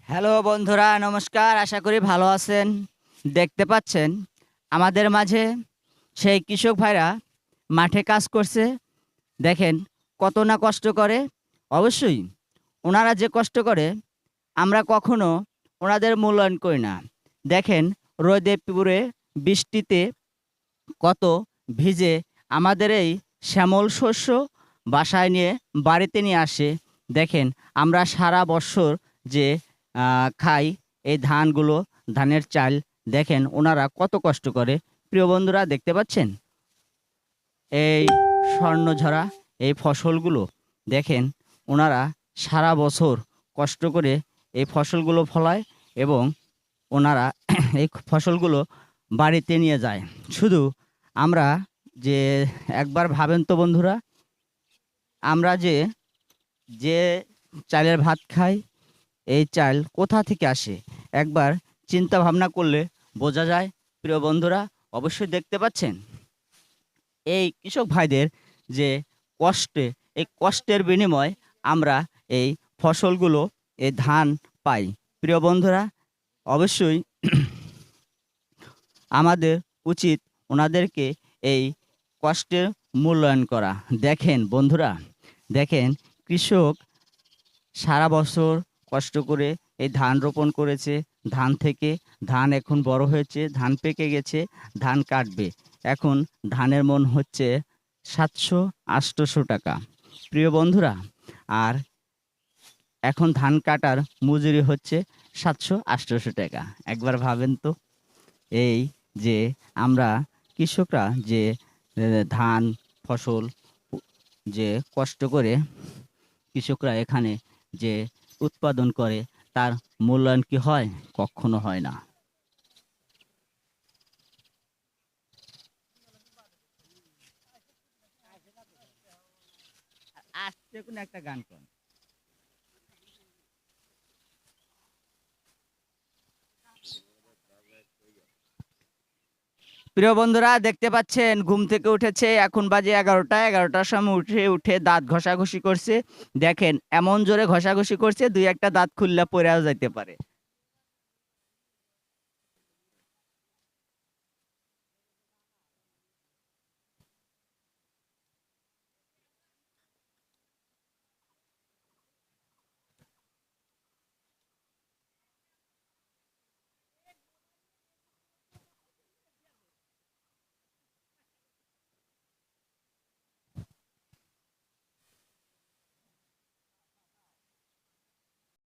Hello বন্ধুরা, নমস্কার। আশা করি ভালো আছেন। দেখতে পাচ্ছেন আমাদের মাঝে সেই কৃষক ভাইরা মাঠে কাজ করছে। দেখেন কত না কষ্ট করে। অবশ্যই ওনারা যে কষ্ট করে আমরা কখনো ওনাদের মূল্যায়ন করি না। দেখেন রোদে পুড়ে বৃষ্টিতে কত ভিজে আমাদের এই শ্যামল শস্য বাসায় নিয়ে বাড়িতে নিয়ে আসে। দেখেন আমরা সারা বৎসর যে খাই এই ধানগুলো, ধানের চাল, দেখেন ওনারা কত কষ্ট করে। প্রিয় বন্ধুরা দেখতে পাচ্ছেন এই স্বর্ণঝরা এই ফসলগুলো, দেখেন ওনারা সারা বছর কষ্ট করে এই ফসলগুলো ফলায় এবং ওনারা এই ফসলগুলো বাড়িতে নিয়ে যায়। শুধু আমরা যে একবার ভাবেন তো বন্ধুরা, আমরা যে যে চালের ভাত খাই, এই চাল কোথা থেকে আসে একবার চিন্তা ভাবনা করলে বোঝা যায়। প্রিয় বন্ধুরা অবশ্যই দেখতে পাচ্ছেন এই কৃষক ভাইদের যে কষ্টে, এই কষ্টের বিনিময়ে আমরা এই ফসলগুলো, এই ধান পাই। প্রিয় বন্ধুরা অবশ্যই আমাদের উচিত ওনাদেরকে এই কষ্টের মূল্যায়ন করা। দেখেন বন্ধুরা, দেখেন কৃষক সারা বছর কষ্ট করে এই ধান রোপণ করেছে। ধান থেকে ধান এখন বড় হয়েছে, ধান পেকে গেছে, ধান কাটবে। এখন ধানের মন হচ্ছে 700-800 টাকা। প্রিয় বন্ধুরা, আর এখন ধান কাটার মজুরি হচ্ছে 700-800 টাকা। একবার ভাবেন তো, এই যে আমরা কৃষকরা যে ধান ফসল যে কষ্ট করে কৃষকরা এখানে যে উৎপাদন করে, তার মূল্যায়ন কি হয়? কখনো হয় না। আজকে কোন একটা গান কর। প্রিয় বন্ধুরা দেখতে পাচ্ছেন ঘুম থেকে উঠেছে, এখন বাজে 11টা। 11টার সময় উঠে দাঁত ঘষাঘষি করছে। দেখেন এমন জোরে ঘষাঘষি করছে দুই একটা দাঁত খুললা পড়েও যাইতে পারে।